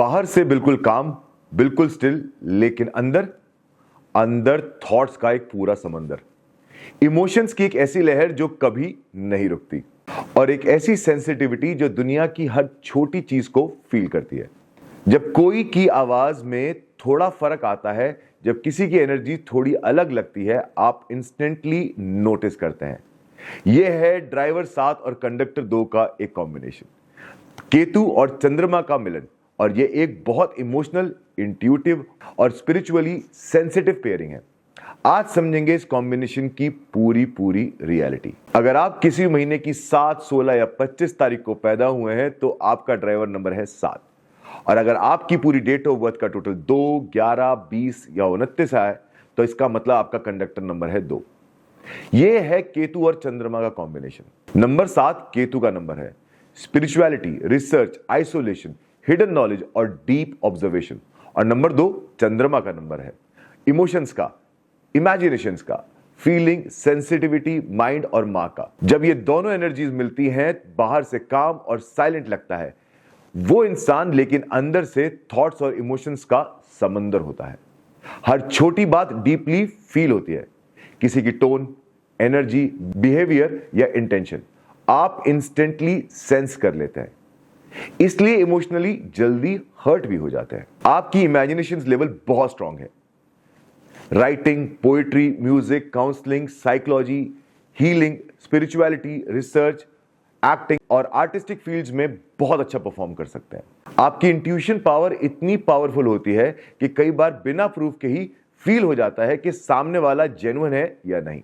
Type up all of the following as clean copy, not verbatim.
बाहर से बिल्कुल काम, बिल्कुल स्टिल, लेकिन अंदर अंदर थॉट्स का एक पूरा समंदर। इमोशंस की एक ऐसी लहर जो कभी नहीं रुकती, और एक ऐसी सेंसिटिविटी जो दुनिया की हर छोटी चीज को फील करती है। जब कोई की आवाज में थोड़ा फर्क आता है, जब किसी की एनर्जी थोड़ी अलग लगती है, आप इंस्टेंटली नोटिस करते हैं। यह है ड्राइवर 7 और कंडक्टर 2 का एक कॉम्बिनेशन, केतु और चंद्रमा का मिलन। और यह एक बहुत इमोशनल, इंट्यूटिव और स्पिरिचुअली सेंसिटिव पेयरिंग है। आज समझेंगे इस कॉम्बिनेशन की पूरी रियलिटी। अगर आप किसी महीने की 7, 16 या 25 तारीख को पैदा हुए हैं तो आपका ड्राइवर नंबर है 7। और अगर आपकी पूरी डेट ऑफ बर्थ का टोटल 2, 11, 20 या 29 है तो इसका मतलब आपका कंडक्टर नंबर है 2। यह है केतु और चंद्रमा का कॉम्बिनेशन। नंबर 7 केतु का नंबर है। Spirituality, research, isolation, hidden knowledge और डीप ऑब्जर्वेशन। और नंबर 2 चंद्रमा का नंबर है। इमोशंस का, इमेजिनेशंस का, फीलिंग, सेंसिटिविटी, माइंड और मां का। जब ये दोनों एनर्जीज मिलती हैं, बाहर से काम और साइलेंट लगता है वो इंसान, लेकिन अंदर से थॉट्स और इमोशंस का समंदर होता है। हर छोटी बात डीपली फील होती है। किसी की टोन, एनर्जी, बिहेवियर या इंटेंशन आप इंस्टेंटली सेंस कर लेते हैं, इसलिए इमोशनली जल्दी हर्ट भी हो जाते हैं। आपकी इमेजिनेशन लेवल बहुत स्ट्रांग है। Writing, poetry, music, counselling, psychology, healing, spirituality, research, acting और आर्टिस्टिक फील्ड्स में बहुत अच्छा परफॉर्म कर सकते हैं। आपकी इंट्यूशन पावर इतनी पावरफुल होती है कि कई बार बिना प्रूफ के ही फील हो जाता है कि सामने वाला जेन्युइन है या नहीं।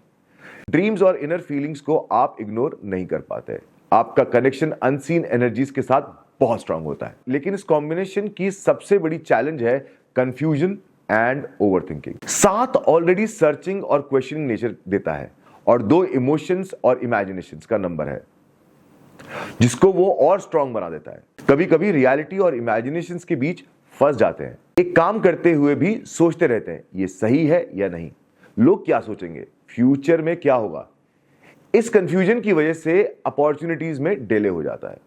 ड्रीम्स और इनर फीलिंग्स को आप इग्नोर नहीं कर पाते। आपका कनेक्शन अनसीन एनर्जीज के साथ बहुत स्ट्रांग होता है। लेकिन इस कॉम्बिनेशन की सबसे बड़ी चैलेंज है confusion and overthinking. 7 already searching और क्वेश्चनिंग नेचर देता है, और 2 इमोशंस और इमेजिनेशंस का नंबर है, जिसको वो और स्ट्रांग बना देता है। कभी कभी रियलिटी और इमेजिनेशंस के बीच फंस जाते हैं। एक काम करते हुए भी सोचते रहते हैं, ये सही है या नहीं, लोग क्या सोचेंगे, फ्यूचर में क्या होगा। इस कंफ्यूजन की वजह से अपॉर्चुनिटीज में डिले हो जाता है।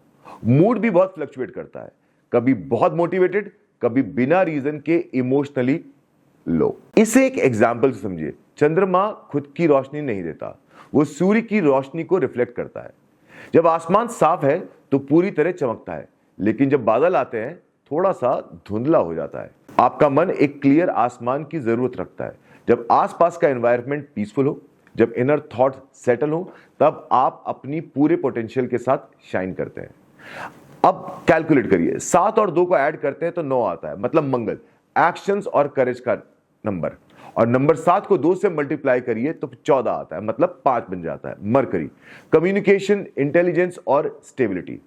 मूड भी बहुत फ्लक्चुएट करता है, कभी बहुत मोटिवेटेड, कभी बिना रीजन के इमोशनली लो। इसे एक एग्जाम्पल से समझिए। चंद्रमा खुद की रोशनी नहीं देता, वो सूर्य की रोशनी को रिफ्लेक्ट करता है। जब आसमान साफ है तो पूरी तरह चमकता है, लेकिन जब बादल आते हैं थोड़ा सा धुंधला हो जाता है। आपका मन एक क्लियर आसमान की जरूरत रखता है। जब आसपास का एनवायरनमेंट पीसफुल हो, जब इनर थॉट सेटल हो, तब आप अपनी पूरे पोटेंशियल के साथ शाइन करते हैं। अब कैलकुलेट करिए, 7 और 2 को ऐड करते हैं तो 9 आता है, मतलब मंगल, एक्शंस और करेज का नंबर। और नंबर 7 को 2 से मल्टीप्लाई करिए तो 14 आता है, मतलब 5 बन जाता है, मरकरी, कम्युनिकेशन, इंटेलिजेंस और स्टेबिलिटी।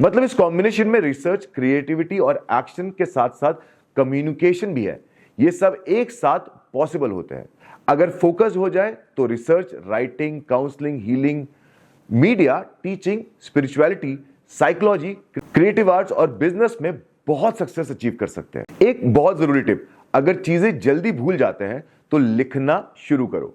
मतलब इस कॉम्बिनेशन में रिसर्च, क्रिएटिविटी और एक्शन के साथ साथ कम्युनिकेशन भी है। ये सब एक साथ पॉसिबल होते हैं। अगर फोकस हो जाए तो research, writing, counselling, healing, media, teaching, spirituality, psychology, creative arts और बिजनेस में बहुत सक्सेस अचीव कर सकते हैं। एक बहुत जरूरी टिप, अगर चीजें जल्दी भूल जाते हैं तो लिखना शुरू करो।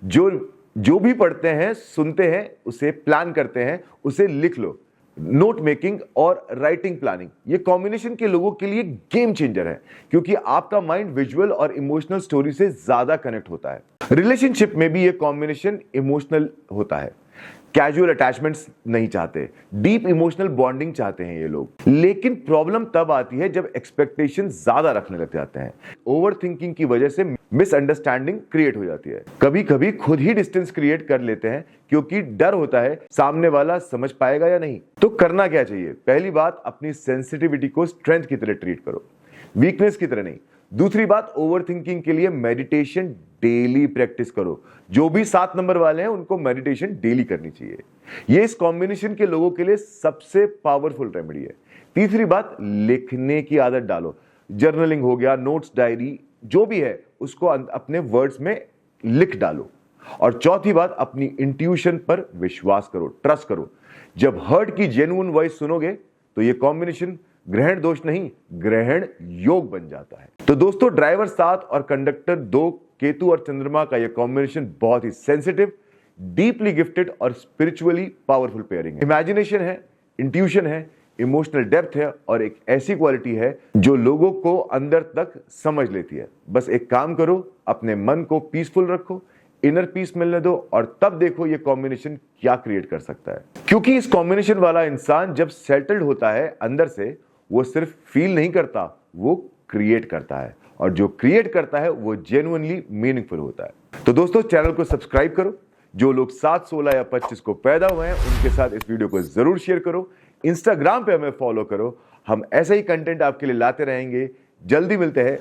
जो भी पढ़ते हैं, सुनते हैं, उसे प्लान करते हैं, उसे लिख लो। नोट मेकिंग और राइटिंग प्लानिंग, ये कॉम्बिनेशन के लोगों के लिए गेम चेंजर है, क्योंकि आपका माइंड विजुअल और इमोशनल स्टोरी से ज्यादा कनेक्ट होता है। रिलेशनशिप में भी ये कॉम्बिनेशन इमोशनल होता है। कैजुअल अटैचमेंट्स नहीं चाहते, डीप इमोशनल बॉन्डिंग चाहते हैं ये लोग। लेकिन प्रॉब्लम तब आती है जब एक्सपेक्टेशन ज्यादा रखने लग जाते हैं। ओवर थिंकिंग की वजह से मिसअंडरस्टैंडिंग क्रिएट हो जाती है। कभी कभी खुद ही डिस्टेंस क्रिएट कर लेते हैं, क्योंकि डर होता है सामने वाला समझ पाएगा या नहीं। तो करना क्या चाहिए? पहली बात, अपनी सेंसिटिविटी को स्ट्रेंथ की तरह ट्रीट करो, वीकनेस की तरह नहीं। दूसरी बात, ओवर थिंकिंग के लिए मेडिटेशन डेली प्रैक्टिस करो। जो भी 7 नंबर वाले हैं उनको मेडिटेशन डेली करनी चाहिए। ये इस कॉम्बिनेशन के लोगों के लिए सबसे पावरफुल रेमेडी है। तीसरी बात, लिखने की आदत डालो। जर्नलिंग हो गया, नोट्स, डायरी, जो भी है उसको अपने वर्ड्स में लिख डालो। और चौथी बात, अपनी इंट्यूशन पर विश्वास करो, ट्रस्ट करो। जब हर्ट की जेन्युइन वॉइस सुनोगे तो ये कॉम्बिनेशन ग्रहण दोष नहीं, ग्रहण योग बन जाता है। तो दोस्तों, ड्राइवर 7 और कंडक्टर 2, केतु और चंद्रमा का यह कॉम्बिनेशन बहुत ही सेंसिटिव, डीपली गिफ्टेड और स्पिरिचुअली पावरफुल पेयरिंग है। इमेजिनेशन है, इंट्यूशन है, इमोशनल डेप्थ है और एक ऐसी क्वालिटी है जो लोगों को अंदर तक समझ लेती है। बस एक काम करो, अपने मन को पीसफुल रखो, इनर पीस मिलने दो और तब देखो ये कॉम्बिनेशन क्या क्रिएट कर सकता है। क्योंकि इस कॉम्बिनेशन वाला इंसान जब सेटल्ड होता है अंदर से, वो सिर्फ फील नहीं करता, वो क्रिएट करता है, और जो क्रिएट करता है वो जेन्युइनली मीनिंगफुल होता है। तो दोस्तों, चैनल को सब्सक्राइब करो। जो लोग 7, 16 या 25 को पैदा हुए हैं उनके साथ इस वीडियो को जरूर शेयर करो। इंस्टाग्राम पे हमें फॉलो करो, हम ऐसा ही कंटेंट आपके लिए लाते रहेंगे। जल्दी मिलते हैं।